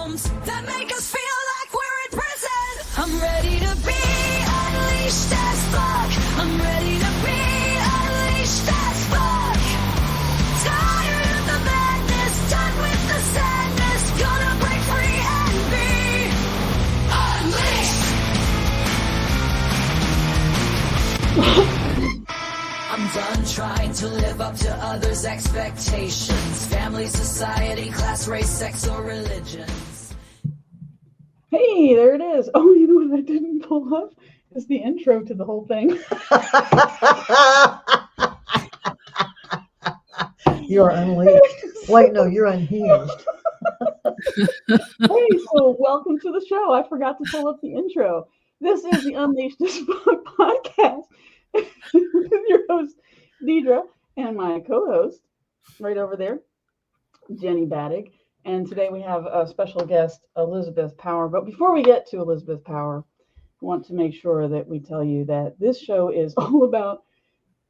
freedoms that make us feel like we're in prison. I'm ready to be unleashed as fuck. I'm ready to be unleashed as fuck. Tired of the madness, done with the sadness. Gonna break free and be unleashed. I'm done trying to live up to others' expectations. Family, society, class, race, sex, or religions. Hey, there it is. Oh, you know what I didn't pull up? It's the intro to the whole thing. You are unleashed. Wait, no, you're unhinged. Hey, so welcome to the show. I forgot to pull up the intro. This is the Unleashed as Fuck podcast with your host, Deidre, and my co-host, right over there, Jenny Baddick. And today we have a special guest, Elizabeth Power. But before we get to Elizabeth Power, I want to make sure that we tell you that this show is all about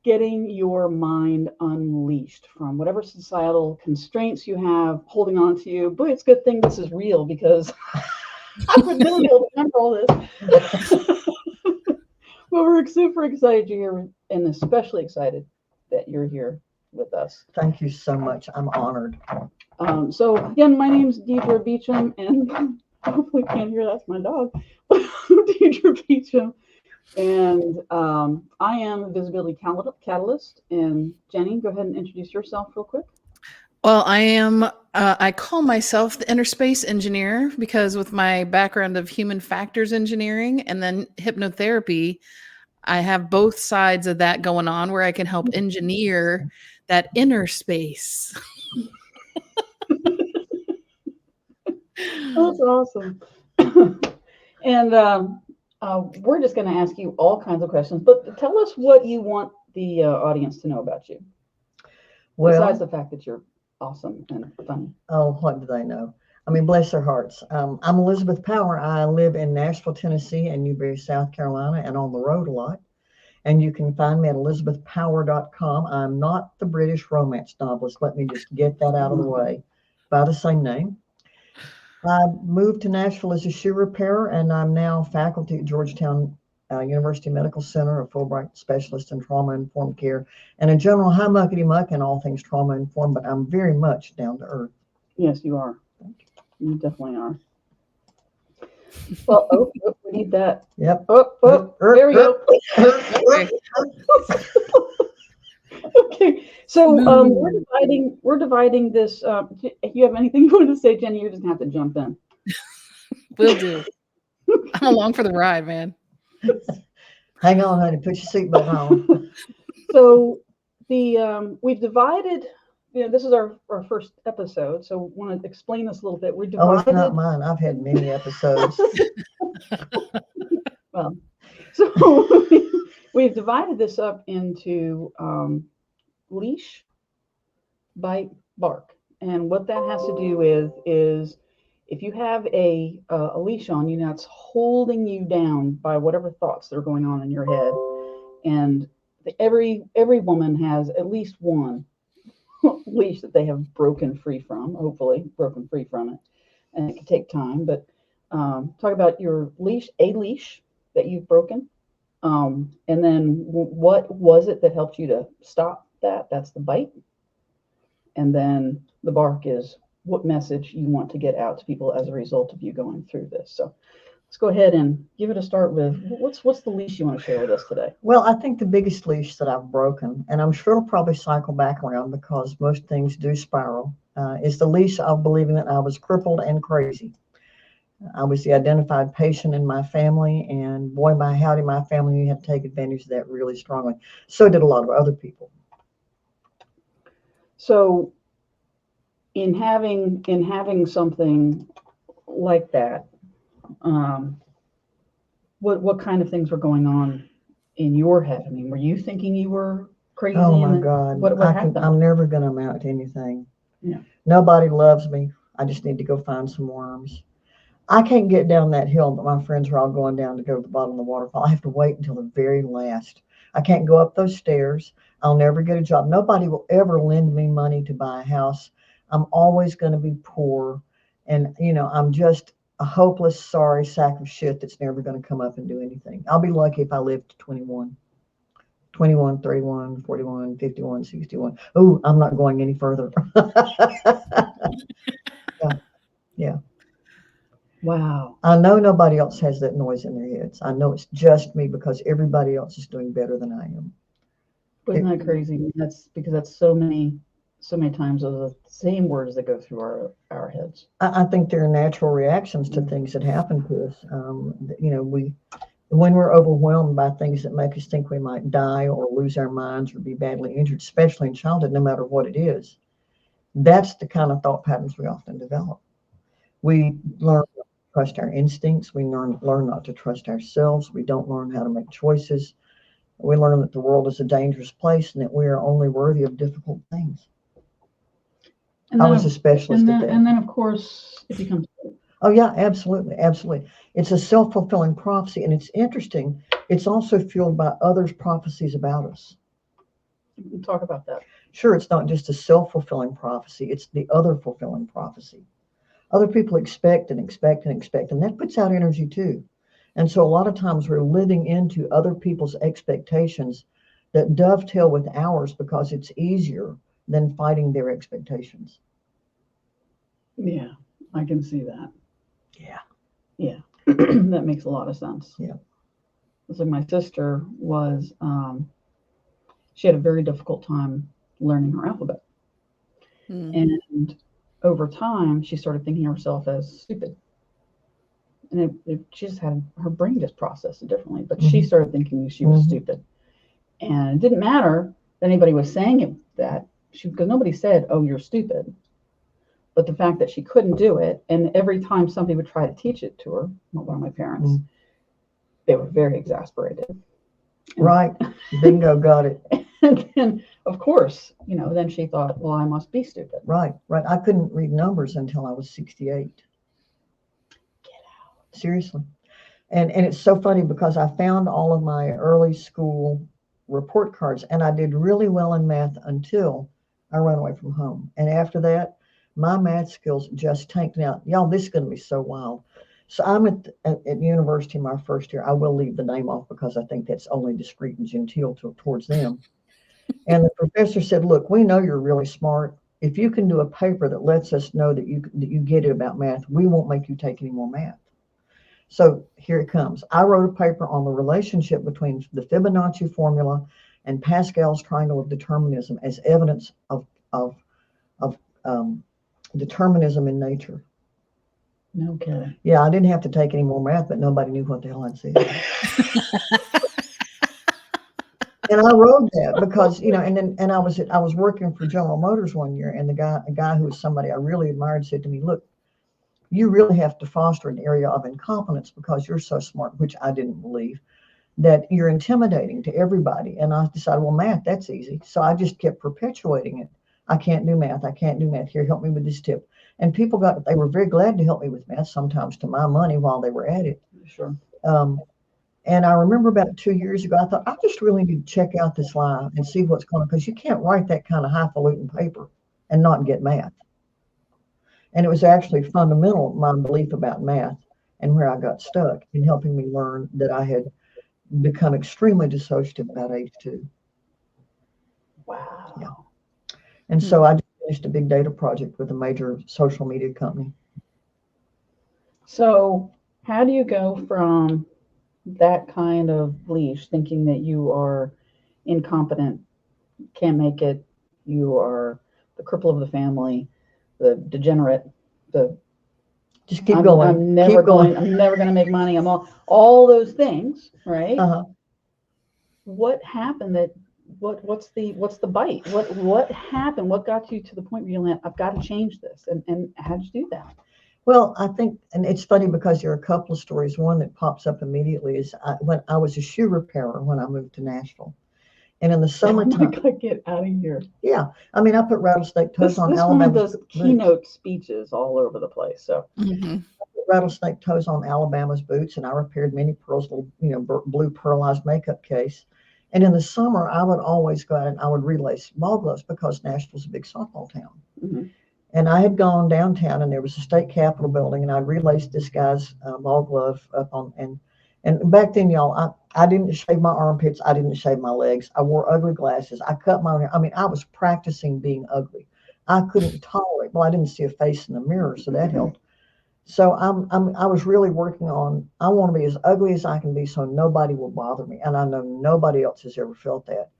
getting your mind unleashed from whatever societal constraints you have holding on to you. Boy, it's a good thing this is real because I wouldn't really be able to remember all this. But we're super excited you're here, and especially excited that you're here with us. Thank you so much. I'm honored. So again, my name's Deidre Beecham, and hopefully you can't hear that's my dog, Deidre Beecham. And I am a visibility catalyst. And Jenny, go ahead and introduce yourself real quick. Well, I call myself the inner space engineer because with my background of human factors engineering and then hypnotherapy, I have both sides of that going on where I can help engineer that inner space. That's awesome. And we're just going to ask you all kinds of questions, but tell us what you want the audience to know about you. Well, besides the fact that you're awesome and funny. Oh, what do they know? I mean, bless their hearts. I'm Elizabeth Power. I live in Nashville, Tennessee, and Newberry, South Carolina, and on the road a lot. And you can find me at elizabethpower.com. I'm not the British romance novelist. Let me just get that out of the way by the same name. I moved to Nashville as a shoe repairer, and I'm now faculty at Georgetown University Medical Center, a Fulbright specialist in trauma-informed care, and a general high muckety-muck in all things trauma-informed, but I'm very much down to earth. Yes, you are. You definitely are. Well, we need that. Yep. There we go. Okay, so we're dividing this. If you have anything you want to say, Jenny, you're just gonna have to jump in. Will do. I'm along for the ride, man. Hang on, honey. Put your seatbelt on. So we've divided. This is our first episode, so want to explain this a little bit. We're divided. Oh, it's not mine. I've had many episodes. Well, so we've divided this up into leash, bite, bark, and what that has to do with is if you have a leash on you that's holding you down by whatever thoughts that are going on in your head, and every woman has at least one leash that they have broken free from, hopefully broken free from it, and it can take time, but talk about your leash, a leash that you've broken, and then what was it that helped you to stop that? That's the bite. And then the bark is what message you want to get out to people as a result of you going through this. So let's go ahead and give it a start with what's the leash you want to share with us today? Well, I think the biggest leash that I've broken, and I'm sure it'll probably cycle back around because most things do spiral, is the leash of believing that I was crippled and crazy. I was the identified patient in my family, and boy, my howdy, my family had to take advantage of that really strongly. So did a lot of other people. So in having something like that, what kind of things were going on in your head? I mean, were you thinking you were crazy? Oh my God. What happened? I'm never going to amount to anything. Yeah. Nobody loves me. I just need to go find some worms. I can't get down that hill that my friends are all going down to go to the bottom of the waterfall. I have to wait until the very last. I can't go up those stairs. I'll never get a job. Nobody will ever lend me money to buy a house. I'm always going to be poor. And, you know, I'm just a hopeless, sorry sack of shit that's never going to come up and do anything. I'll be lucky if I live to 21, 21, 31, 41, 51, 61. Oh, I'm not going any further. Yeah. Yeah. Wow. I know nobody else has that noise in their heads. I know it's just me because everybody else is doing better than I am. Isn't that crazy? That's because that's so many times those are the same words that go through our heads. I think there are natural reactions to things that happen to us. You know, when we're overwhelmed by things that make us think we might die or lose our minds or be badly injured, especially in childhood, no matter what it is, that's the kind of thought patterns we often develop. We learn not to trust our instincts. We learn not to trust ourselves. We don't learn how to make choices. We learn that the world is a dangerous place and that we are only worthy of difficult things. And I then, was a specialist at that. and then of course it becomes. Oh yeah, absolutely, absolutely. It's a self-fulfilling prophecy, and it's interesting. It's also fueled by others' prophecies about us. Talk about that. Sure, it's not just a self-fulfilling prophecy; it's the other fulfilling prophecy. Other people expect and expect and expect, and that puts out energy too. And so a lot of times we're living into other people's expectations that dovetail with ours because it's easier than fighting their expectations. Yeah, I can see that. Yeah. Yeah, that makes a lot of sense. Yeah. So my sister was, she had a very difficult time learning her alphabet. And over time, she started thinking of herself as stupid. And she just had her brain just processed it differently, but she started thinking she was stupid. And it didn't matter that anybody was saying it because nobody said, "Oh, you're stupid." But the fact that she couldn't do it, and every time somebody would try to teach it to her, one of my parents, they were very exasperated. Right. Bingo, got it. And then, of course, you know, then she thought, well, I must be stupid. Right, right. I couldn't read numbers until I was 68. Get out. Seriously. And it's so funny because I found all of my early school report cards and I did really well in math until I ran away from home. And after that, my math skills just tanked. Now, y'all, this is going to be so wild. So I'm at university my first year. I will leave the name off because I think that's only discreet and genteel towards them. And the professor said, look, we know you're really smart. If you can do a paper that lets us know that you get it about math, we won't make you take any more math. So here it comes. I wrote a paper on the relationship between the Fibonacci formula and Pascal's triangle of determinism as evidence of determinism in nature. No kidding. Yeah, I didn't have to take any more math, but nobody knew what the hell I'd said. And I wrote that because, you know, and I was working for General Motors one year, and a guy who was somebody I really admired said to me, look, you really have to foster an area of incompetence because you're so smart, which I didn't believe, that you're intimidating to everybody. And I decided, well, math, that's easy. So I just kept perpetuating it. I can't do math. I can't do math. Here, help me with this tip. And people they were very glad to help me with math, sometimes to my money while they were at it. Sure. And I remember about 2 years ago, I thought, I just really need to check out this lie and see what's going on, because you can't write that kind of highfalutin paper and not get math. And it was actually fundamental, my belief about math and where I got stuck in helping me learn that I had become extremely dissociative about age 2. Wow. Yeah. And so I just finished a big data project with a major social media company. So how do you go from that kind of leash, thinking that you are incompetent, can't make it, you are the cripple of the family, the degenerate, just keep going. I'm never going to make money. I'm all those things, right? What happened what's the bite? What happened? What got you to the point where you went, I've got to change this? And how'd you do that? Well, I think, and it's funny because there are a couple of stories. One that pops up immediately is when I was a shoe repairer when I moved to Nashville. And in the summertime, I get out of here. Yeah, I mean, I put rattlesnake toes on This Alabama. woman does keynote speeches all over the place. So I put rattlesnake toes on Alabama's boots, and I repaired Minnie Pearl's little, blue pearlized makeup case. And in the summer, I would always go out and I would relace ball gloves because Nashville's a big softball town. And I had gone downtown, and there was a state capitol building, and I relaced this guy's ball glove up on, and back then, y'all, I didn't shave my armpits, I didn't shave my legs, I wore ugly glasses, I cut my hair. I mean, I was practicing being ugly. I couldn't tolerate. Well, I didn't see a face in the mirror, so that helped. So I was really working on. I want to be as ugly as I can be, so nobody will bother me, and I know nobody else has ever felt that.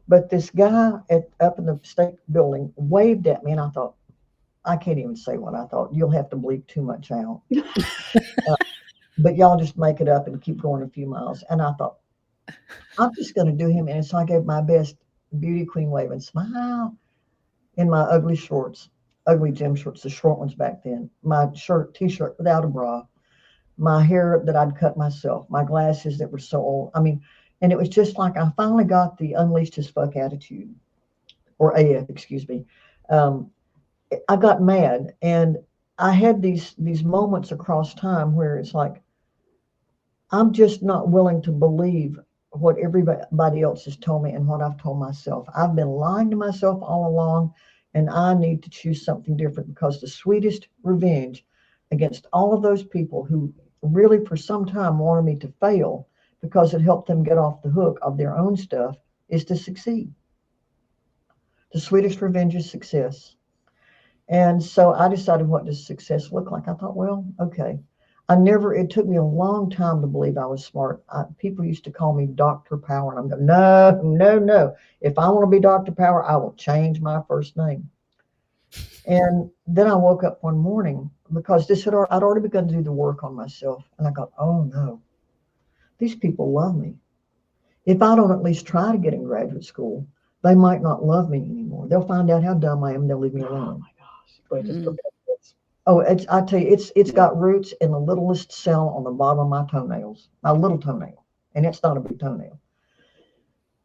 But this guy up in the state building waved at me, and I thought, I can't even say what I thought. You'll have to bleep too much out. But y'all just make it up and keep going a few miles. And I thought, I'm just going to do him. And so I gave my best beauty queen wave and smile in my ugly shorts, ugly gym shorts, the short ones back then, my t-shirt without a bra, my hair that I'd cut myself, my glasses that were so old. I mean, and it was just like I finally got the unleashed as fuck attitude, or AF, excuse me. I got mad, and I had these moments across time where it's like, I'm just not willing to believe what everybody else has told me and what I've told myself. I've been lying to myself all along, and I need to choose something different, because the sweetest revenge against all of those people who really for some time wanted me to fail because it helped them get off the hook of their own stuff is to succeed. The sweetest revenge is success. And so I decided, what does success look like? I thought, well, okay. It took me a long time to believe I was smart. People used to call me Dr. Power, and I'm going, no. If I want to be Dr. Power, I will change my first name. And then I woke up one morning, because I'd already begun to do the work on myself. And I thought, oh no, these people love me. If I don't at least try to get in graduate school, they might not love me anymore. They'll find out how dumb I am. They'll leave me alone. Oh my gosh. Boy, just I tell you, it's got roots in the littlest cell on the bottom of my toenails, my little toenail, and it's not a big toenail.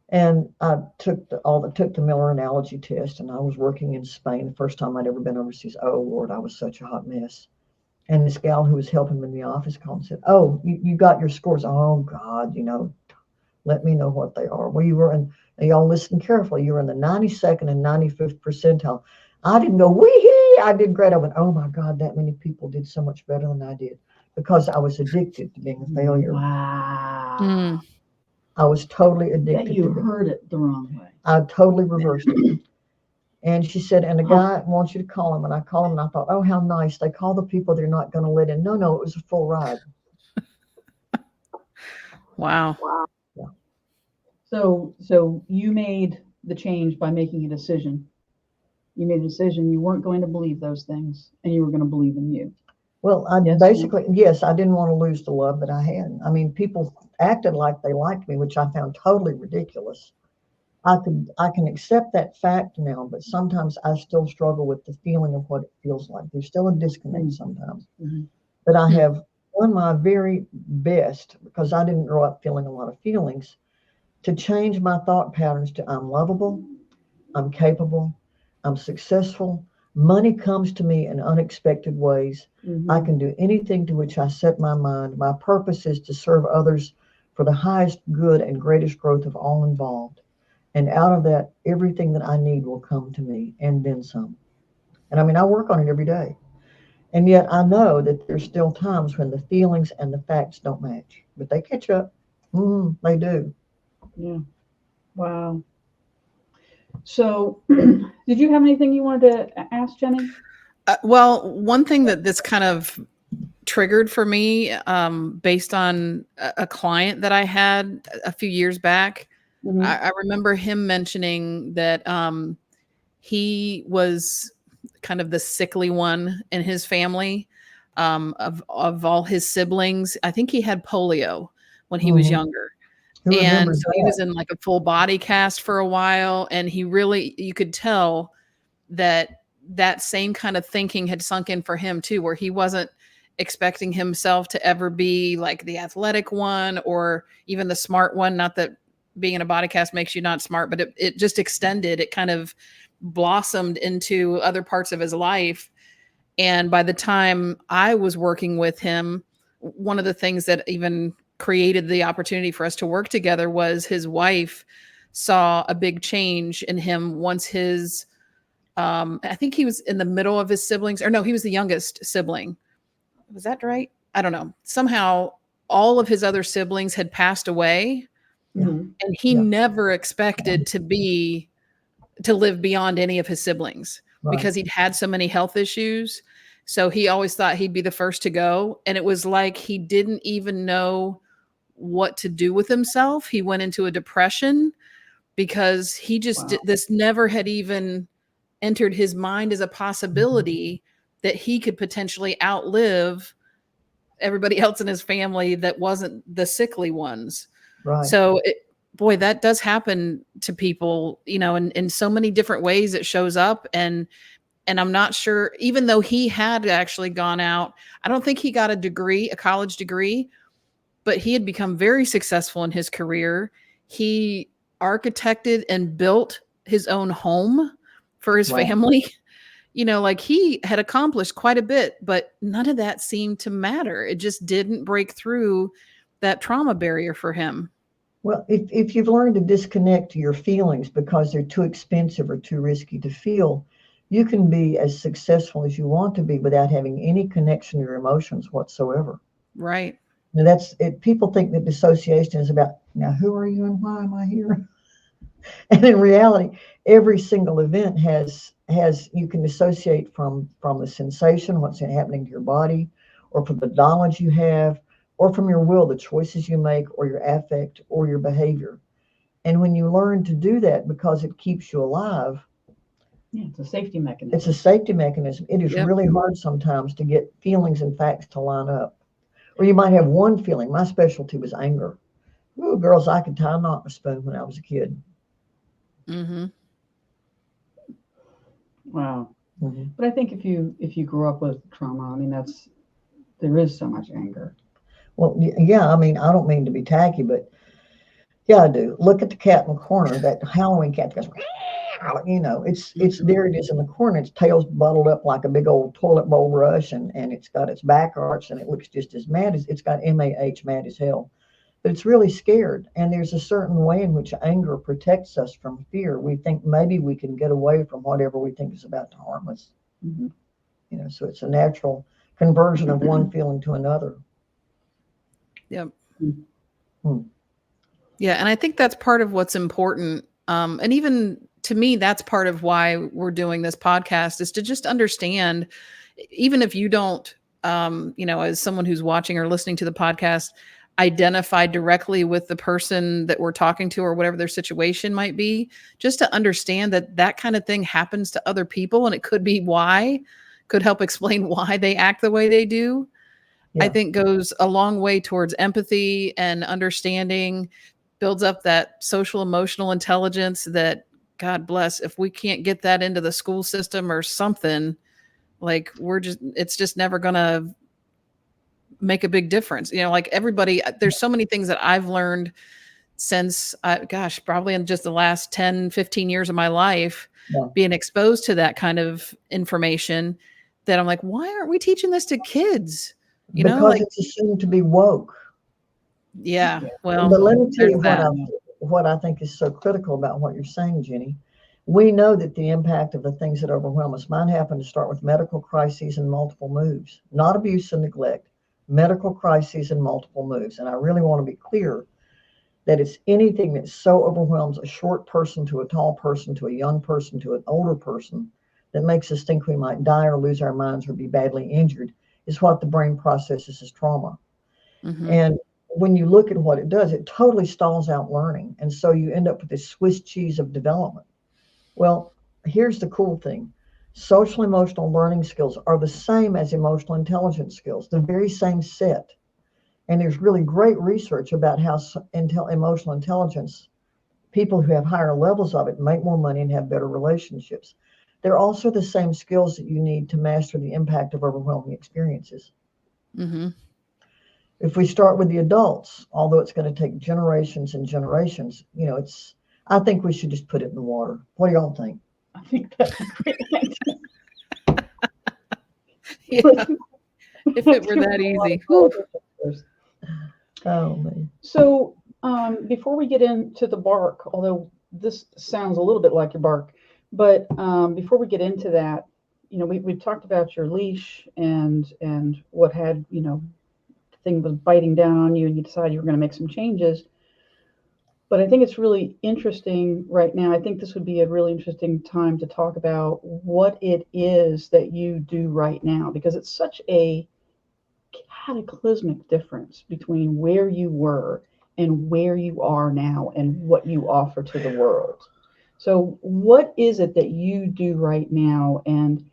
And I took the Miller analogy test, and I was working in Spain, the first time I'd ever been overseas. Oh Lord, I was such a hot mess. And this gal who was helping me in the office called and said, "Oh, you got your scores." Oh God, let me know what they are. Well, you were in. Y'all listen carefully. You were in the 92nd and 95th percentile. I didn't go, wee-hee, I did great. I went, oh my God, that many people did so much better than I did, because I was addicted to being a failure. Wow. I was totally addicted. You heard it the wrong way. I totally reversed it. And she said, and the guy wants you to call him. And I called him, and I thought, oh, how nice. They call the people they're not going to let in. No, it was a full ride. Wow. Yeah. So you made the change by making a decision. You made a decision. You weren't going to believe those things, and you were going to believe in you. Well, I didn't want to lose the love that I had. I mean, people acted like they liked me, which I found totally ridiculous. I can accept that fact now, but sometimes I still struggle with the feeling of what it feels like. There's still a disconnect sometimes. Mm-hmm. But I have done my very best, because I didn't grow up feeling a lot of feelings, to change my thought patterns to I'm lovable, I'm capable, I'm successful. Money comes to me in unexpected ways. Mm-hmm. I can do anything to which I set my mind. My purpose is to serve others for the highest good and greatest growth of all involved. And out of that, everything that I need will come to me, and then some. And I mean, I work on it every day. And yet I know that there's still times when the feelings and the facts don't match, but they catch up. They do. Yeah. Wow. So did you have anything you wanted to ask, Jenny? Well, one thing that this kind of triggered for me, based on a client that I had a few years back, mm-hmm. I remember him mentioning that he was kind of the sickly one in his family, of all his siblings. I think he had polio when he was younger. And so he was in like a full body cast for a while. And you could tell that same kind of thinking had sunk in for him too, where he wasn't expecting himself to ever be like the athletic one or even the smart one. Not that being in a body cast makes you not smart, but it just extended. It kind of blossomed into other parts of his life. And by the time I was working with him, one of the things that even created the opportunity for us to work together was his wife saw a big change in him once his I think he was in the middle of his siblings, or no, he was the youngest sibling. Was that right? I don't know. Somehow all of his other siblings had passed away, Mhm. and he Yeah. never expected to live beyond any of his siblings Right. because he'd had so many health issues. So he always thought he'd be the first to go. And it was like he didn't even know what to do with himself. He went into a depression because he just, Wow. this never had even entered his mind as a possibility that he could potentially outlive everybody else in his family that wasn't the sickly ones. Right. So boy, that does happen to people, in so many different ways it shows up. And I'm not sure, even though he had actually gone out, I don't think he got a college degree, but he had become very successful in his career. He architected and built his own home for his Wow. family. Like he had accomplished quite a bit, but none of that seemed to matter. It just didn't break through that trauma barrier for him. Well, if you've learned to disconnect your feelings because they're too expensive or too risky to feel, you can be as successful as you want to be without having any connection to your emotions whatsoever. Right. Now that's it. People think that dissociation is about, now who are you and why am I here? And in reality, every single event has you can dissociate from the sensation, what's happening to your body, or from the knowledge you have, or from your will, the choices you make, or your affect, or your behavior. And when you learn to do that, because it keeps you alive, Yeah, it's a safety it's mechanism. a safety mechanism. It is Yep. really hard sometimes to get feelings and facts to line up. Or you might have one feeling. My specialty was anger. Ooh, girls, I could tie a knot in a spoon when I was a kid. Mm-hmm. Wow. Mm-hmm. But I think if you grew up with trauma, I mean, there is so much anger. Well, yeah, I mean, I don't mean to be tacky, but yeah, I do. Look at the cat in the corner, that Halloween cat that goes, it's there it is in the corner. Its tail's bottled up like a big old toilet bowl brush, and it's got its back arched, and it looks just as mad as it's got MAH, mad as hell. But it's really scared. And there's a certain way in which anger protects us from fear. We think maybe we can get away from whatever we think is about to harm us. Mhm. So it's a natural conversion of one feeling to another. Yep. Hmm. Yeah. And I think that's part of what's important. And even to me, that's part of why we're doing this podcast, is to just understand, even if you don't, as someone who's watching or listening to the podcast, identify directly with the person that we're talking to or whatever their situation might be, just to understand that kind of thing happens to other people, and it could help explain why they act the way they do. I Yeah. think goes a long way towards empathy and understanding, builds up that social emotional intelligence that, God bless, if we can't get that into the school system or something, like it's just never going to make a big difference. Like everybody, there's so many things that I've learned since, probably in just the last 10, 15 years of my life, Yeah. being exposed to that kind of information, that I'm like, why aren't we teaching this to kids? Because Like, it's assumed to be woke. yeah, Yeah. well, But let me tell there's you that. what I think is so critical about what you're saying, Jenny. We know that the impact of the things that overwhelm us. Mine happened to start with medical crises and multiple moves, not abuse and neglect, medical crises and multiple moves. And I really want to be clear that it's anything that so overwhelms a short person to a tall person to a young person to an older person that makes us think we might die or lose our minds or be badly injured is what the brain processes as trauma. Mhm. And when you look at what it does, it totally stalls out learning. And so you end up with this Swiss cheese of development. Well, here's the cool thing. Social emotional learning skills are the same as emotional intelligence skills, the very same set. And there's really great research about how emotional intelligence, people who have higher levels of it, make more money and have better relationships. They're also the same skills that you need to master the impact of overwhelming experiences. Mhm. If we start with the adults, although it's going to take generations and generations, I think we should just put it in the water. What do y'all think? I think that's a great idea. Yeah, if it were that easy. Whew. Oh, man. So before we get into the bark, although this sounds a little bit like your bark, But before we get into that, we've talked about your leash and what had, the thing was biting down on you and you decided you were going to make some changes. But I think it's really interesting right now. I think this would be a really interesting time to talk about what it is that you do right now, because it's such a cataclysmic difference between where you were and where you are now and what you offer to the world. So, what is it that you do right now, and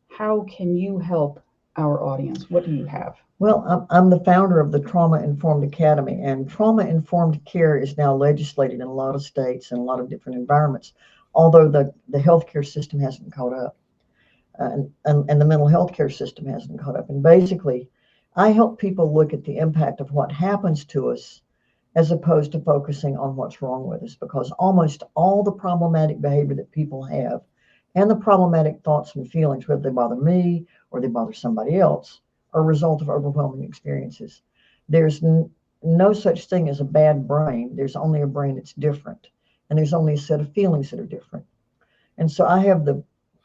how can you help our audience? What do you have? Well, I'm the founder of the Trauma Informed Academy, and trauma informed care is now legislated in a lot of states and a lot of different environments, although the healthcare system hasn't caught up. And the mental health care system hasn't caught up. And basically, I help people look at the impact of what happens to us as opposed to focusing on what's wrong with us, because almost all the problematic behavior that people have and the problematic thoughts and feelings, whether they bother me or they bother somebody else, are a result of overwhelming experiences. There's no such thing as a bad brain. There's only a brain that's different, and there's only a set of feelings that are different. And so I have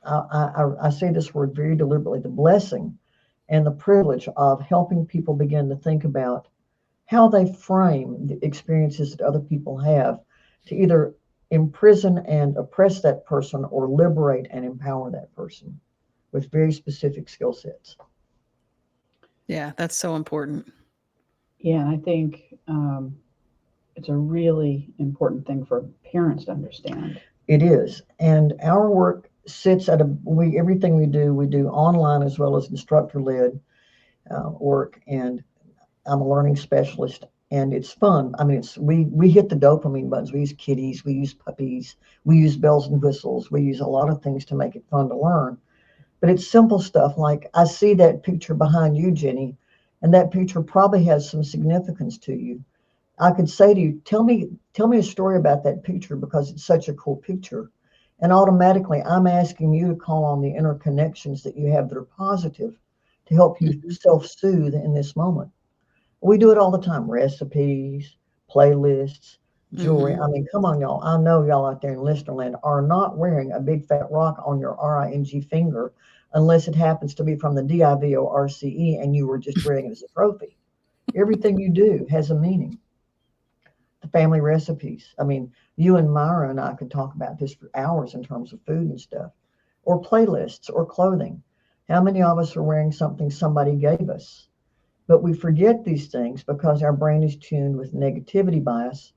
I say this word very deliberately, the blessing and the privilege of helping people begin to think about how they frame the experiences that other people have to either imprison and oppress that person or liberate and empower that person with very specific skill sets. Yeah, that's so important. Yeah, I think it's a really important thing for parents to understand. It is. And our work sits at everything we do online as well as instructor-led work. And I'm a learning specialist, and it's fun. I mean, we hit the dopamine buttons. We use kitties, we use puppies, we use bells and whistles. We use a lot of things to make it fun to learn. But it's simple stuff like, I see that picture behind you, Jenny, and that picture probably has some significance to you. I could say to you, tell me a story about that picture because it's such a cool picture. And automatically I'm asking you to call on the inner connections that you have that are positive to help you self-soothe in this moment. We do it all the time. Recipes, playlists, jewelry. I mean, come on, y'all. I know y'all out there in Listerland are not wearing a big fat rock on your RING finger unless it happens to be from the DIVORCE and you were just wearing it as a trophy. Everything you do has a meaning. The family recipes. I mean, you and Myra and I could talk about this for hours in terms of food and stuff, or playlists or clothing. How many of us are wearing something somebody gave us? But we forget these things because our brain is tuned with negativity bias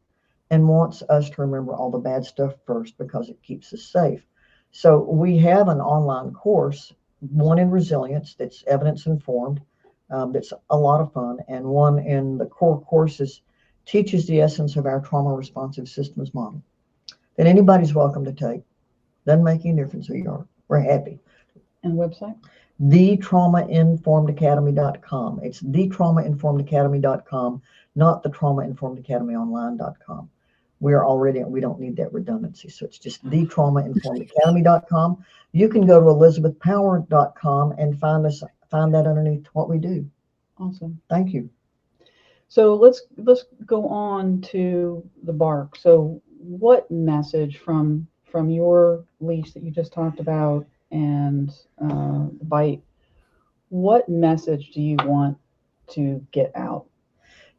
and wants us to remember all the bad stuff first because it keeps us safe. So we have an online course, one in resilience that's evidence informed, that's a lot of fun, and one in the core courses teaches the essence of our trauma responsive systems model that anybody's welcome to take. Doesn't make any difference who you are. We're happy. And website? thetraumainformedacademy.com. It's thetraumainformedacademy.com, not the traumainformedacademyonline.com. We don't need that redundancy. So it's just thetraumainformedacademy.com. You can go to elizabethpower.com and find that underneath what we do. Awesome. Thank you. So let's go on to the bark. So what message from your leash that you just talked about and the bite, what message do you want to get out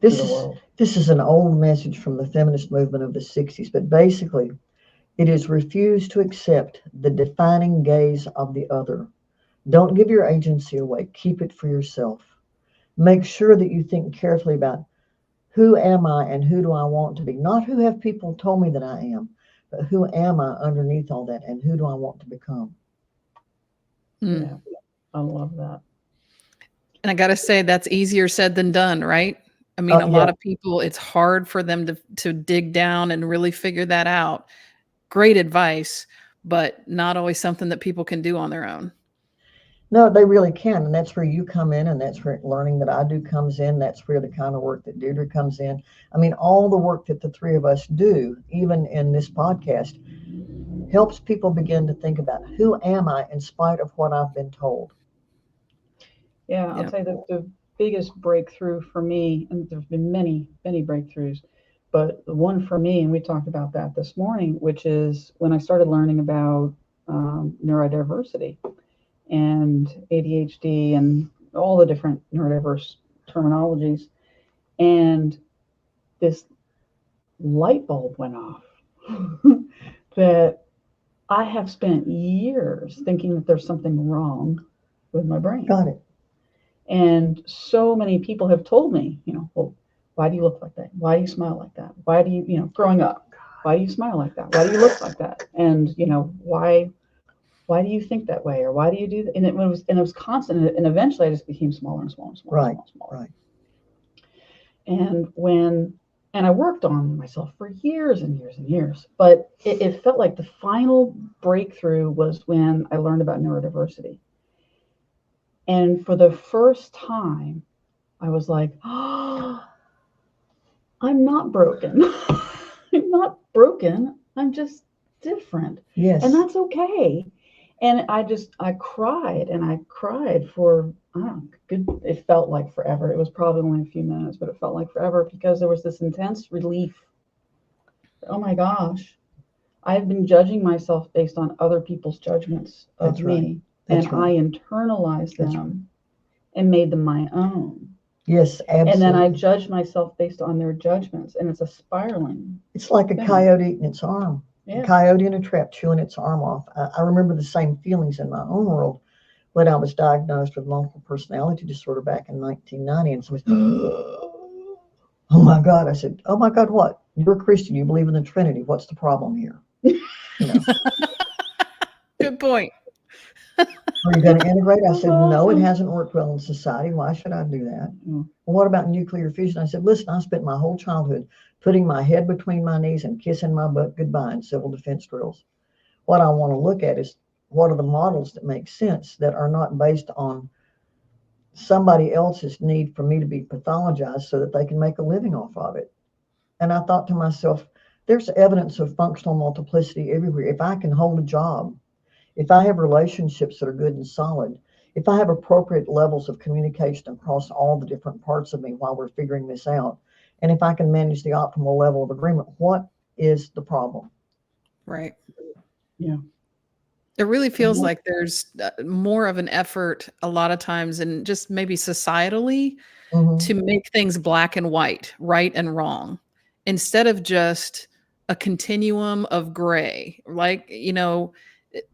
to the world? This is an old message from the feminist movement of the 60s, but basically it is refuse to accept the defining gaze of the other. Don't give your agency away. Keep it for yourself. Make sure that you think carefully about who am I and who do I want to be? Not who have people told me that I am, but who am I underneath all that and who do I want to become? Yeah, I love that. And I got to say, that's easier said than done, right? I mean, a lot of people, it's hard for them to dig down and really figure that out. Great advice, but not always something that people can do on their own. No, they really can. And that's where you come in, and that's where learning that I do comes in. That's where the kind of work that Deirdre comes in. I mean, all the work that the three of us do, even in this podcast, helps people begin to think about who am I in spite of what I've been told. Yeah, I'll tell you that the biggest breakthrough for me, and there's been many, many breakthroughs, but the one for me, and we talked about that this morning, which is when I started learning about neurodiversity and ADHD and all the different neurodiverse terminologies. And this light bulb went off that I have spent years thinking that there's something wrong with my brain. Got it. And so many people have told me, well, why do you look like that? Why do you smile like that? Why do you, growing up, why do you smile like that? Why do you look like that? And, why do you think that way? Or why do you do that? And it was constant. And eventually I just became smaller and smaller and smaller. Right. And smaller. Right. And I worked on myself for years and years and years, but it felt like the final breakthrough was when I learned about neurodiversity. And for the first time, I was like, oh, I'm not broken. I'm not broken. I'm just different. Yes. And that's okay. And I cried and I cried for, it felt like forever. It was probably only a few minutes, but it felt like forever because there was this intense relief. Oh my gosh, I've been judging myself based on other people's judgments of That's right. me. That's And right. I internalized That's them and made them my own. Yes, absolutely. And then I judged myself based on their judgments, and it's a spiraling. It's like a thing. coyote eating its arm. Yeah. A coyote in a trap chewing its arm off. I remember the same feelings in my own world when I was diagnosed with multiple personality disorder back in 1990. And somebody said, oh my God. I said, oh my God, what? You're a Christian. You believe in the Trinity. What's the problem here? Good point. Are you going to integrate? I said, no, it hasn't worked well in society. Why should I do that? Mm. Well, what about nuclear fusion? I said, listen, I spent my whole childhood putting my head between my knees and kissing my butt goodbye in civil defense drills. What I want to look at is what are the models that make sense that are not based on somebody else's need for me to be pathologized so that they can make a living off of it. And I thought to myself, there's evidence of functional multiplicity everywhere. If I can hold a job, if I have relationships that are good and solid, if I have appropriate levels of communication across all the different parts of me while we're figuring this out, and if I can manage the optimal level of agreement, what is the problem? Right. Yeah. It really feels Mhm. like there's more of an effort a lot of times, and just maybe societally, Mhm. to make things black and white, right and wrong, instead of just a continuum of gray. Like,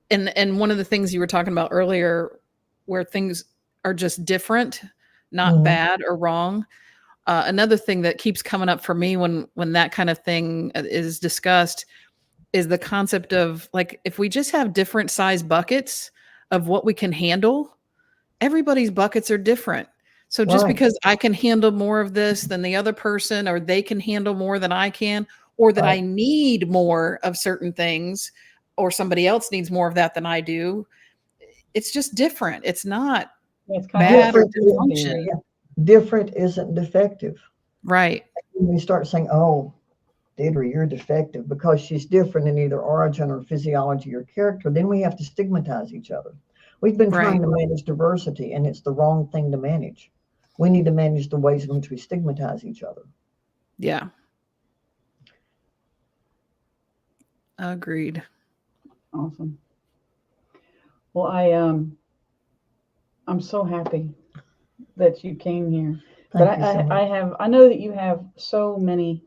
and one of the things you were talking about earlier, where things are just different, not Mhm. bad or wrong. Another thing that keeps coming up for me when that kind of thing is discussed is the concept of, like, if we just have different size buckets of what we can handle, everybody's buckets are different. So just Right. because I can handle more of this than the other person, or they can handle more than I can, or that Right. I need more of certain things, or somebody else needs more of that than I do, it's just different. It's not It's kind bad or Different isn't, dysfunction. different isn't defective. Right. When we start saying, oh, Deidre, you're defective because she's different in either origin or physiology or character, then we have to stigmatize each other. We've been Right. trying to manage diversity, and it's the wrong thing to manage. We need to manage the ways in which we stigmatize each other. Yeah. Agreed. awesome. Well, I'm so happy that you came here. Thank But you so much. I know that you have so many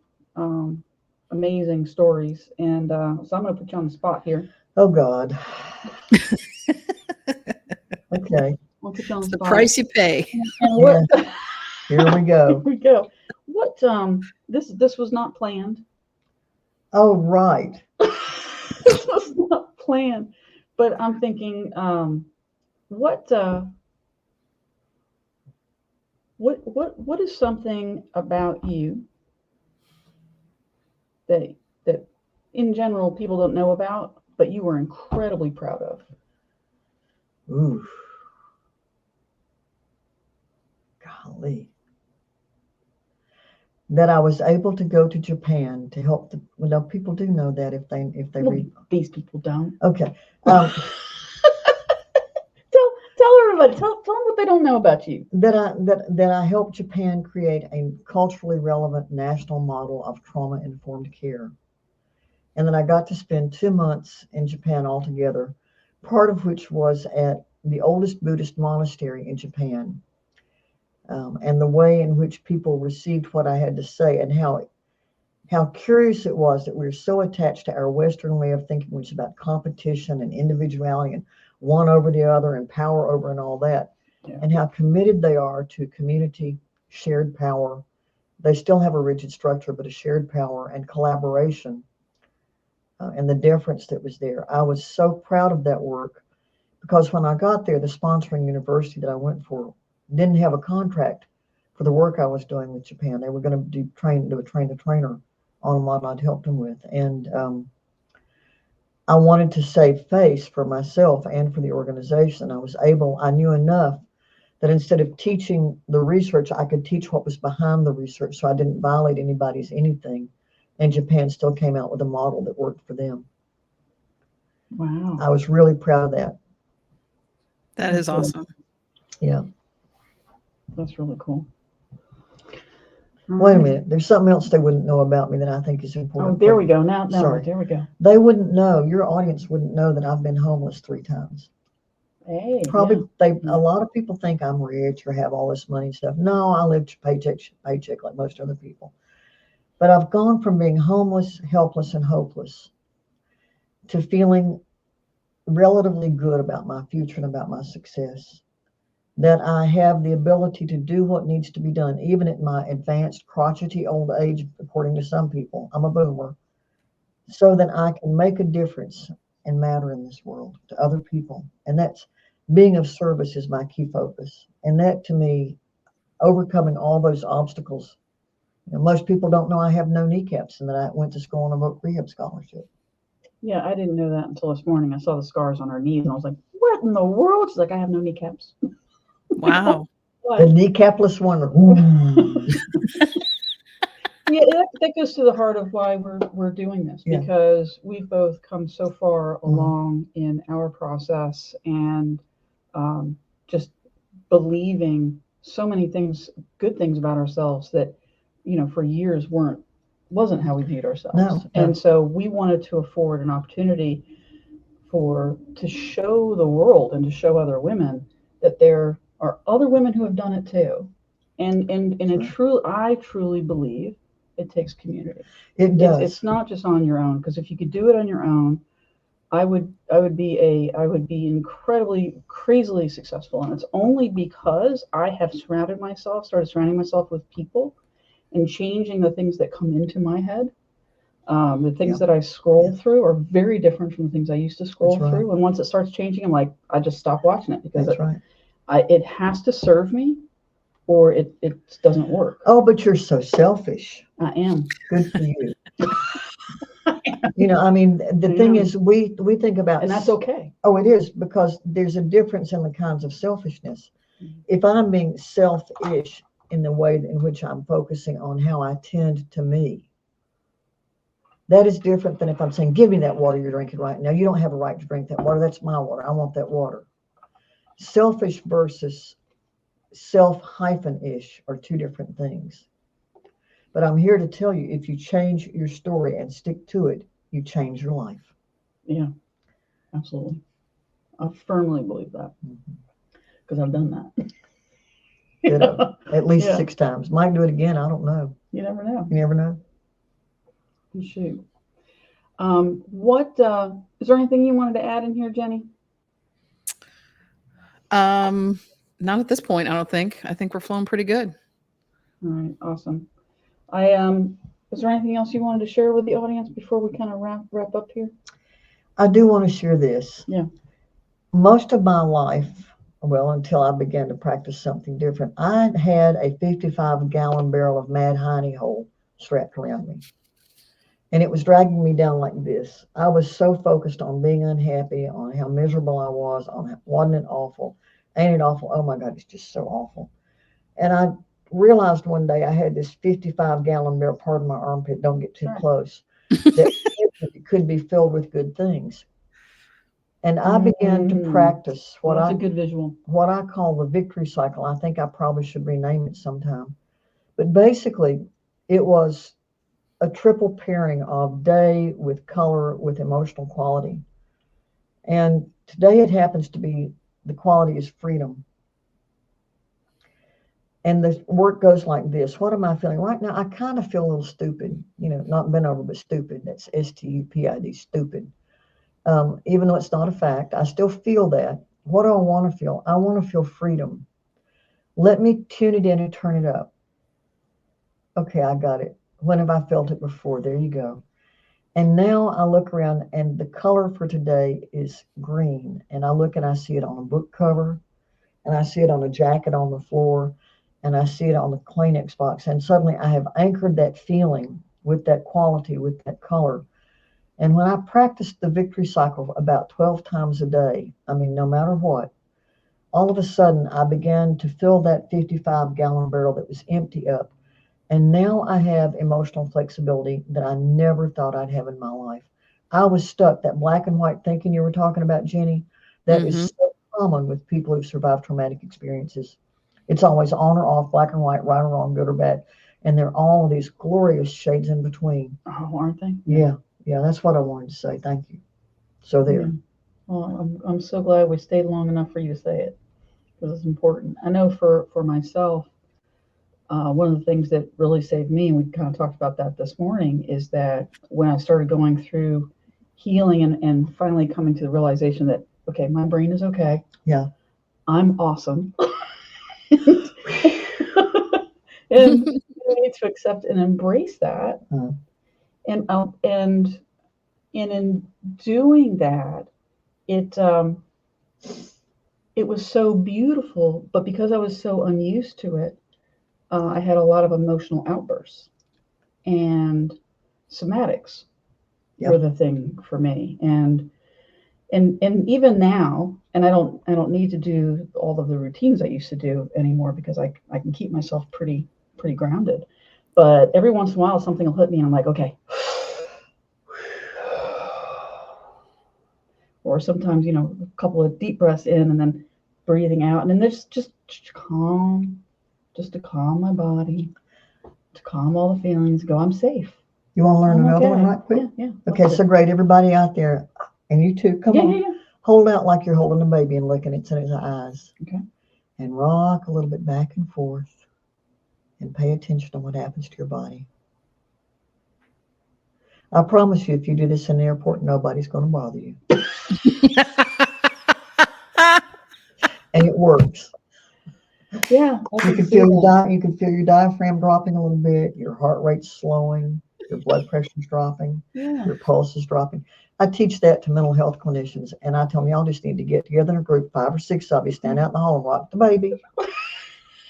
amazing stories, and so I'm going to put you on the spot here. Oh, God. Okay. I'll put you on It's the the spot. price you pay. And what? Here we Here go. we go. What? This was not planned. Oh, right. This was not planned. But I'm thinking, what is something about you that in general people don't know about, but you were incredibly proud of? Ooh. Golly. That I was able to go to Japan to help the, well, people do know that if they Well, read. these people don't. Okay. Tell her everybody. Tell them what they don't know about you. That I helped Japan create a culturally relevant national model of trauma-informed care. And then I got to spend 2 months in Japan altogether, part of which was at the oldest Buddhist monastery in Japan. And the way in which people received what I had to say, and how curious it was that we're so attached to our Western way of thinking, which is about competition and individuality and one over the other and power over and all that, and how committed they are to community, shared power. They still have a rigid structure, but a shared power and collaboration. And the difference that was there. I was so proud of that work because when I got there, the sponsoring university that I went for didn't have a contract for the work I was doing with Japan. They were going to do a train-the-trainer on a model I'd helped them with. And I wanted to save face for myself and for the organization. I knew enough that instead of teaching the research, I could teach what was behind the research so I didn't violate anybody's anything. And Japan still came out with a model that worked for them. Wow. I was really proud of that. That is awesome. Yeah. That's really cool. Wait a minute. There's something else they wouldn't know about me that I think is important. Oh, there we go. Now, Sorry. there we go. They wouldn't know, your audience wouldn't know that I've been homeless 3 times. Hey. Probably a lot of people think I'm rich or have all this money and stuff. No, I live paycheck to paycheck like most other people. But I've gone from being homeless, helpless, and hopeless to feeling relatively good about my future and about my success. That I have the ability to do what needs to be done, even at my advanced, crotchety old age, according to some people. I'm a boomer. So that I can make a difference and matter in this world to other people. And that's being of service is my key focus. And that, to me, overcoming all those obstacles. Most people don't know I have no kneecaps and that I went to school on a voc rehab scholarship. Yeah, I didn't know that until this morning. I saw the scars on her knees and I was like, what in the world? She's like, I have no kneecaps. Wow. The kneecapless wonder. Yeah, that goes to the heart of why we're doing this, because we've both come so far along in our process and just believing so many things, good things about ourselves that, for years wasn't how we viewed ourselves. No. And so we wanted to afford an opportunity to show the world and to show other women that there are other women who have done it too. And I truly believe it takes community. It does. It's not just on your own, because if you could do it on your own, I would be incredibly, crazily successful. And it's only because I have started surrounding myself with people and changing the things that come into my head. The things that I scroll through are very different from the things I used to scroll through. And once it starts changing, I'm like, I just stop watching it because it has to serve me or it doesn't work. Oh, but you're so selfish. I am. Good for you. The thing is, we think about, and that's okay. Oh, it is, because there's a difference in the kinds of selfishness. If I'm being selfish in the way in which I'm focusing on how I tend to me, that is different than if I'm saying, give me that water you're drinking right now. You don't have a right to drink that water. That's my water. I want that water. Selfish versus self-ish are 2 different things. But I'm here to tell you, if you change your story and stick to it, you change your life. Yeah, absolutely. I firmly believe that because I've done that. At least 6 times. Might do it again. I don't know. You never know. You never know. Shoot. What is there anything you wanted to add in here, Jenny? Not at this point, I don't think. I think we're flowing pretty good. All right, awesome. Is there anything else you wanted to share with the audience before we kind of wrap up here? I do want to share this. Yeah. Most of my life, well, until I began to practice something different, I had a 55-gallon barrel of Mad Hiney hole strapped around me. And it was dragging me down like this. I was so focused on being unhappy, on how miserable I was, on wasn't it awful? Ain't it awful? Oh my God, it's just so awful. And I realized one day I had this 55-gallon barrel, pardon my armpit, don't get too close, that it could be filled with good things. And I began to practice Well, that's a good visual. what I call the victory cycle. I think I probably should rename it sometime. But basically, it was a triple pairing of day with color with emotional quality. And today it happens to be the quality is freedom. And the work goes like this. What am I feeling right now? I kind of feel a little stupid, not bent over, but stupid. That's STUPID, stupid. Even though it's not a fact, I still feel that. What do I want to feel? I want to feel freedom. Let me tune it in and turn it up. Okay, I got it. When have I felt it before? There you go. And now I look around and the color for today is green. And I look and I see it on a book cover, and I see it on a jacket on the floor, and I see it on the Kleenex box. And suddenly I have anchored that feeling with that quality, with that color. And when I practiced the victory cycle about 12 times a day, no matter what, all of a sudden I began to fill that 55-gallon barrel that was empty up. And now I have emotional flexibility that I never thought I'd have in my life. I was stuck, that black and white thinking you were talking about, Jenny, that is so common with people who've survived traumatic experiences. It's always on or off, black and white, right or wrong, good or bad. And they're all these glorious shades in between. Oh, aren't they? Yeah, that's what I wanted to say. Thank you. So there. Yeah. Well, I'm so glad we stayed long enough for you to say it, because it's important. I know for myself, one of the things that really saved me, and we kind of talked about that this morning, is that when I started going through healing and finally coming to the realization that, okay, my brain is okay. Yeah. I'm awesome. And you need to accept and embrace that. And in doing that, it was so beautiful, but because I was so unused to it, I had a lot of emotional outbursts, and somatics were the thing for me. And even now, and I don't need to do all of the routines I used to do anymore, because I can keep myself pretty grounded. But every once in a while, something will hit me, and I'm like, okay. Or sometimes, a couple of deep breaths in and then breathing out, and then there's just calm. Just to calm my body, to calm all the feelings, go, I'm safe. You want to learn another one right quick? Yeah. Okay, so great. Everybody out there, and you too, come on. Yeah. Hold out like you're holding a baby and looking into its eyes. Okay. And rock a little bit back and forth, and pay attention to what happens to your body. I promise you, if you do this in the airport, nobody's going to bother you. And it works. Yeah, you can feel your diaphragm dropping a little bit, your heart rate's slowing, your blood pressure's dropping, your pulse is dropping. I teach that to mental health clinicians, and I tell them, y'all just need to get together in a group, 5 or 6 of you, stand out in the hall and rock the baby,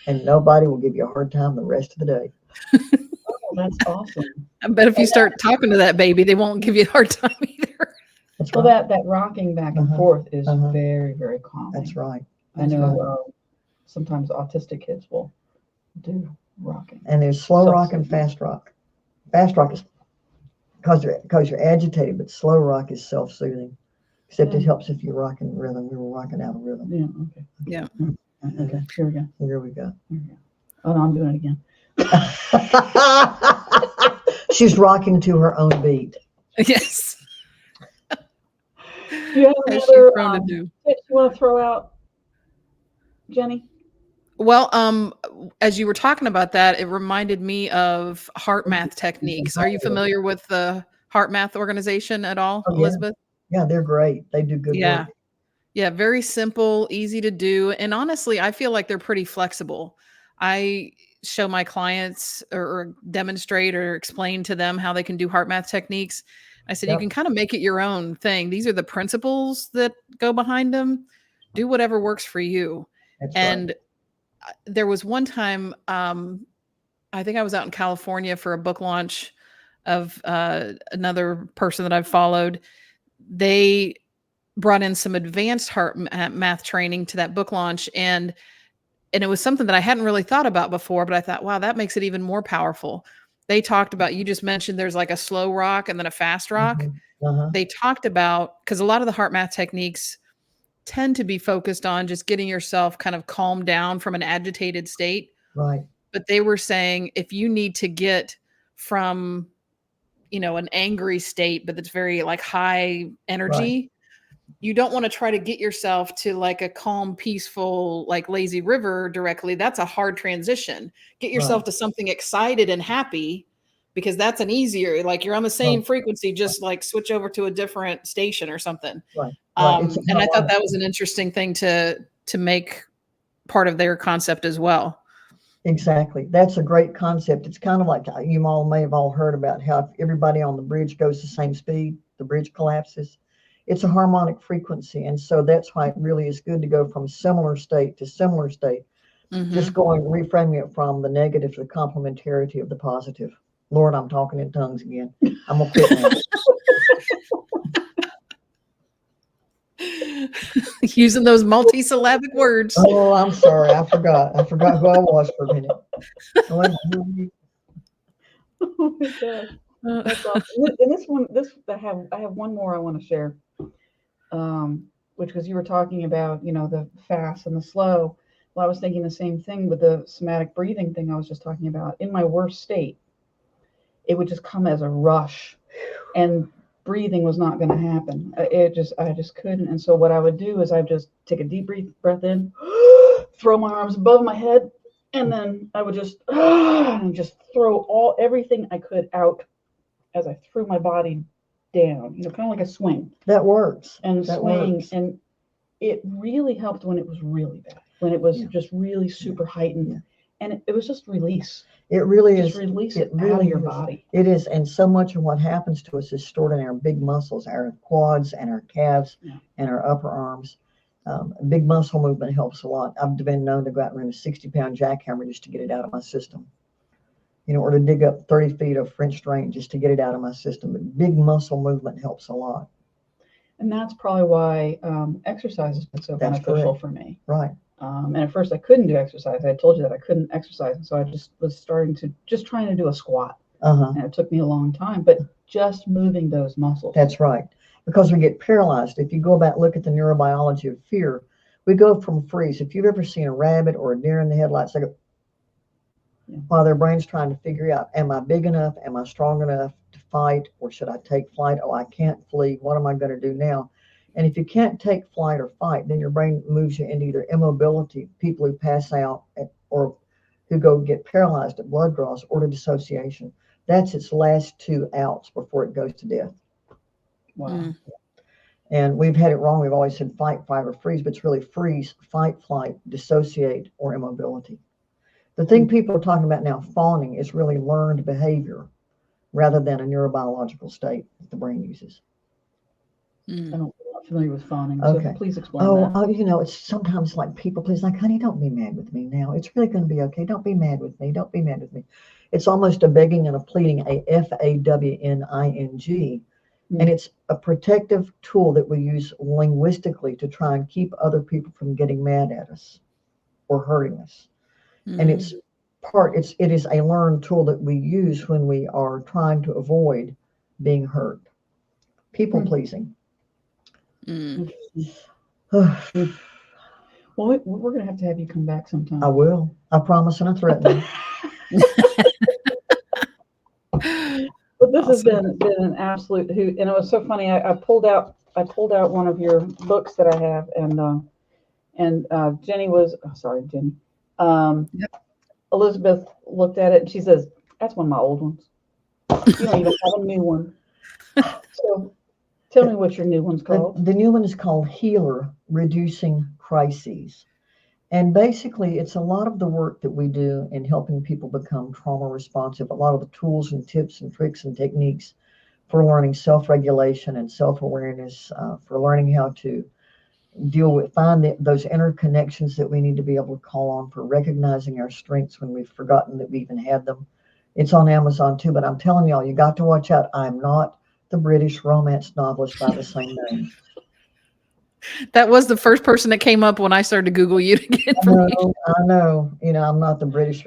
and nobody will give you a hard time the rest of the day. Oh, that's awesome. I bet if you start talking to that baby, they won't give you a hard time either. That's well, right. that rocking back and forth is very, very common. That's right. I know sometimes autistic kids will do rocking. And there's slow rock and fast rock. Fast rock is because you're agitated, but slow rock is self-soothing. Except it helps if you're rocking rhythm. We were rocking out of rhythm. Yeah. Okay. Yeah. Okay. Here we go. Here we go. Oh no, I'm doing it again. She's rocking to her own beat. Yes. You have another tips you want to throw out, Jenny? Well, as you were talking about that, it reminded me of heart math techniques. Are you familiar with the heart math organization at all, Elizabeth? Yeah, they're great. They do good work. Yeah, very simple, easy to do. And honestly, I feel like they're pretty flexible. I show my clients or demonstrate or explain to them how they can do heart math techniques. I said, you can kind of make it your own thing. These are the principles that go behind them. Do whatever works for you. That's and right. There was one time, I think I was out in California for a book launch of another person that I've followed. They brought in some advanced heart math training to that book launch. And it was something that I hadn't really thought about before, but I thought, wow, that makes it even more powerful. they talked about, you just mentioned there's like a slow rock and then a fast rock. Uh-huh. They talked about, because a lot of the heart math techniques tend to be focused on just getting yourself kind of calmed down from an agitated state. Right. But they were saying if you need to get from, an angry state, but it's very like high energy, you don't want to try to get yourself to like a calm, peaceful, like lazy river directly. That's a hard transition. Get yourself Right. to something excited and happy, because that's an easier, like you're on the same Right. frequency, just like switch over to a different station or something. Right. Right. It's And I thought harmonic. that was an interesting thing to make part of their concept as well. Exactly. That's a great concept. It's kind of like you all may have all heard about how if everybody on the bridge goes the same speed, the bridge collapses. It's a harmonic frequency. And so that's why it really is good to go from similar state to similar state. Just reframing it from the negative to the complementarity of the positive. Lord, I'm talking in tongues again. I'm going to quit now. Using those multi-syllabic words. Oh, I'm sorry. I forgot who I was for a minute. Oh my gosh. That's awesome. And I have one more I want to share. Which was, you were talking about, the fast and the slow. Well, I was thinking the same thing with the somatic breathing thing I was just talking about. In my worst state, it would just come as a rush, and breathing was not going to happen. I just couldn't. And so what I would do is I would just take a deep breath in, throw my arms above my head, and then I would just throw everything I could out as I threw my body down, kind of like a swing. That works. And that swing, works. and it really helped when it was really bad, when it was just really super heightened. Yeah. And it was just release. It really just is. Release it it really out of your is. body. It is. And so much of what happens to us is stored in our big muscles, our quads and our calves and our upper arms. Big muscle movement helps a lot. I've been known to go out and run a 60-pound jackhammer just to get it out of my system. Or to dig up 30 feet of French drain just to get it out of my system. But big muscle movement helps a lot. And that's probably why exercise has been so beneficial for me. Right. And at first I couldn't do exercise. I told you that I couldn't exercise. And so I just was trying to do a squat. And it took me a long time, but just moving those muscles. That's right. Because we get paralyzed. If you go back, look at the neurobiology of fear, we go from freeze. If you've ever seen a rabbit or a deer in the headlights, they go, while their brain's trying to figure out, am I big enough? Am I strong enough to fight? Or should I take flight? Oh, I can't flee. What am I going to do now? And if you can't take flight or fight, then your brain moves you into either immobility, people who pass out or who go get paralyzed at blood draws, or to dissociation. That's its last two outs before it goes to death. Wow. And we've had it wrong. We've always said fight, fight, or freeze, but it's really freeze, fight, flight, dissociate, or immobility. The thing people are talking about now, fawning, is really learned behavior rather than a neurobiological state that the brain uses. I'm not familiar with fawning, so please explain that. It's sometimes like people, please, like, honey, don't be mad with me now. It's really going to be okay. Don't be mad with me. Don't be mad with me. It's almost a begging and a pleading, a FAWNING. And it's a protective tool that we use linguistically to try and keep other people from getting mad at us or hurting us. And it is a learned tool that we use when we are trying to avoid being hurt. People pleasing. Well, we're going to have you come back sometime. I will. I promise and I threaten. But this has been an absolute hoot, and it was so funny. I pulled out one of your books that I have, and Jenny was Jenny. Elizabeth looked at it and she says, "That's one of my old ones. You don't even have a new one." So tell me what your new one's called. The new one is called Healer: Reducing Crises. And basically, it's a lot of the work that we do in helping people become trauma responsive, a lot of the tools and tips and tricks and techniques for learning self-regulation and self-awareness, for learning how to find those interconnections that we need to be able to call on, for recognizing our strengths when we've forgotten that we even had them. It's on Amazon too, but I'm telling y'all, you got to watch out. I'm not the British romance novelist by the same name. That was the first person that came up when I started to Google you to get information. I know. I'm not the British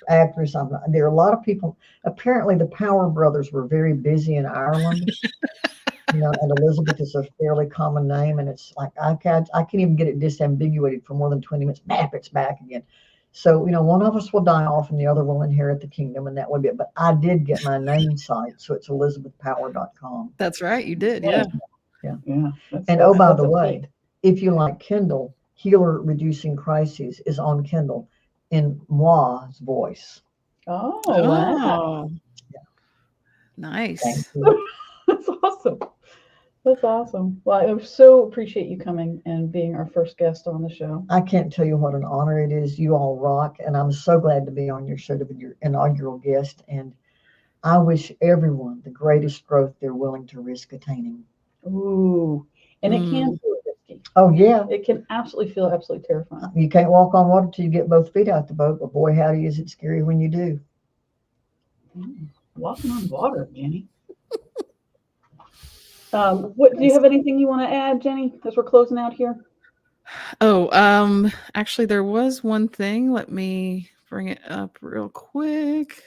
actress. There are a lot of people. Apparently, the Power brothers were very busy in Ireland. And Elizabeth is a fairly common name, and it's like I can't even get it disambiguated for more than 20 minutes. Bap, it's back again. So, one of us will die off and the other will inherit the kingdom, and that would be it. But I did get my name site, so it's elizabethpower.com. That's right. You did. Yeah. Yeah. And oh, by the way, if you like Kindle, Healer Reducing Crises is on Kindle in Moi's voice. Oh, wow. Yeah. Nice. Thank you. That's awesome. That's awesome. Well, I so appreciate you coming and being our first guest on the show. I can't tell you what an honor it is. You all rock, and I'm so glad to be on your show to be your inaugural guest. And I wish everyone the greatest growth they're willing to risk attaining. Ooh, and it can feel risky. Oh, yeah. It can absolutely feel absolutely terrifying. You can't walk on water till you get both feet out the boat, but boy, howdy is it scary when you do. Walking on water, Jenny. What do you have anything you want to add, Jenny, as we're closing out here? Oh, actually there was one thing. Let me bring it up real quick.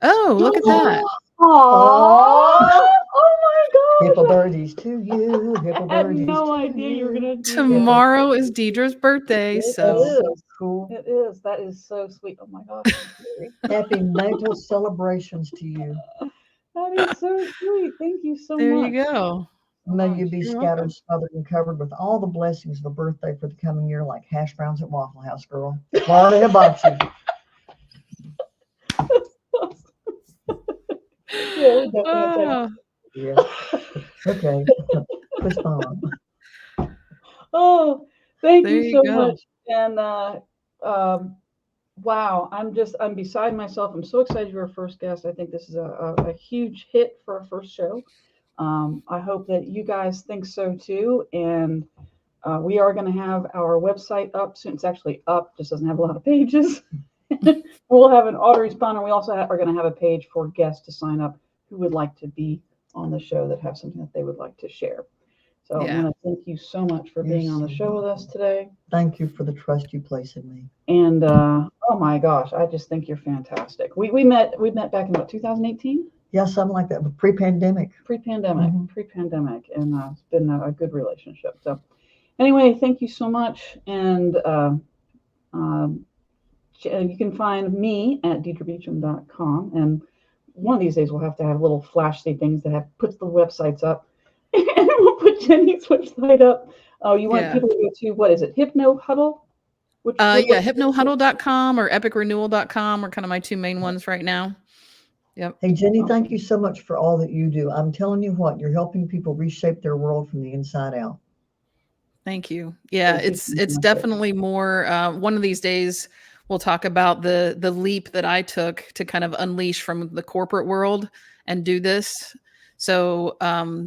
Oh, look at that. Oh my gosh. Hippo birdies to you. Hippo I had birdies. no idea you were going to do Tomorrow is Deidre's birthday, so It is. Cool. It is. That is so sweet. Oh my gosh. Happy natal celebrations to you. That is so sweet. Thank you so there much. you go. May you be You're scattered, welcome. smothered, and covered with all the blessings of a birthday for the coming year, like hash browns at Waffle House, girl. Florida hibachi. Yeah, we definitely have that. Oh, Yeah. Okay. Respond. Oh, thank There you you so go. much. And wow, I'm beside myself. I'm so excited you're our first guest. I think this is a huge hit for our first show. I hope that you guys think so too. And we are going to have our website up soon. It's actually up, just doesn't have a lot of pages. We'll have an autoresponder. We also are going to have a page for guests to sign up who would like to be on the show that have something that they would like to share. So Yeah. I want to thank you so much for being on the show with us today. Thank you for the trust you place in me. And oh my gosh, I just think you're fantastic. We met back in what, 2018? Yeah, something like that, but pre-pandemic. Pre-pandemic, Mhm. and it's been a good relationship. So anyway, thank you so much. And you can find me at deidrebeecham.com. And one of these days we'll have to have little flashy things that puts the websites up. And we'll put Jenny's website up. Oh, you want people to go to, what is it, Hypno Huddle? Yeah, hypnohuddle.com or epicrenewal.com are kind of my two main ones right now. Yep. Hey, Jenny, thank you so much for all that you do. I'm telling you what, you're helping people reshape their world from the inside out. Thank you. Yeah, Thank you it's so much. definitely more. One of these days, we'll talk about the leap that I took to kind of unleash from the corporate world and do this. So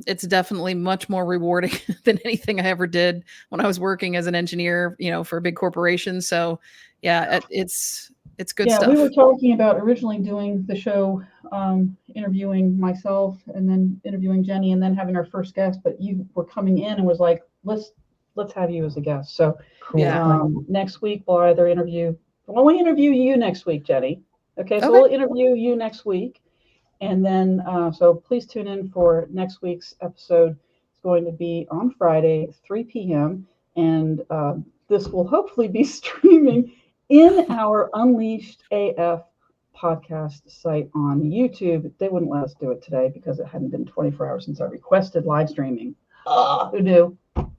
it's definitely much more rewarding than anything I ever did when I was working as an engineer, for a big corporation. So yeah, it's good stuff. We were talking about originally doing the show, interviewing myself and then interviewing Jenny and then having our first guest, but you were coming in and was like, let's have you as a guest. So Cool. Yeah. next week we'll either interview you next week, Jenny. Okay, so Okay. we'll interview you next week. And then, so please tune in for next week's episode. It's going to be on Friday, 3 p.m. And this will hopefully be streaming in our Unleashed AF podcast site on YouTube. They wouldn't let us do it today because it hadn't been 24 hours since I requested live streaming. Who knew?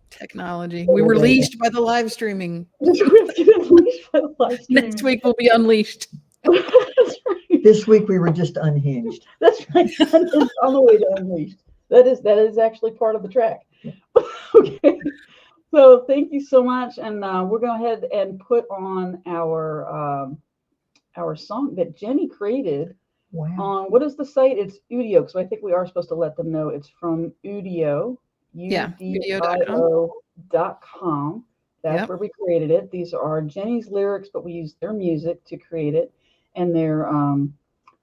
Technology. We were leashed by the live streaming. We have to get unleashed by the live streaming. Next week will be unleashed. That's right. This week we were just unhinged. That's right. That is on the way to Unleashed. That is actually part of the track. Okay. So thank you so much, and we're going to go ahead and put on our song that Jenny created. Wow. On what is the site? It's Udio. So I think we are supposed to let them know it's from Udio. Yeah, udio.com. That's where we created it. These are Jenny's lyrics, but we used their music to create it, and their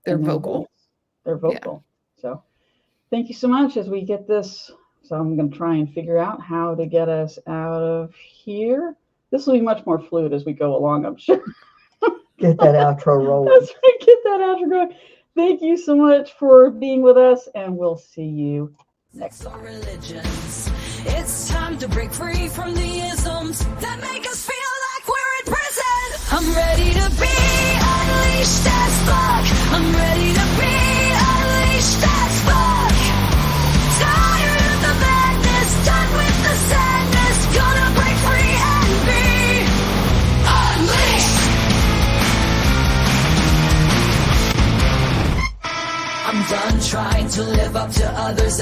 vocal. They're vocal. So thank you so much as we get this So I'm going to try and figure out how to get us out of here. This will be much more fluid as we go along, I'm sure. Get that outro rolling. That's right. Get that outro going. Thank you so much for being with us, and we'll see you next time. Religions. It's time to break free from the isms that make us feel like we're in prison. I'm ready to be unleashed as fuck. I'm ready to be unleashed as fuck. Tired of the madness, done with the sadness. Gonna break free and be unleashed. I'm done trying to live up to others'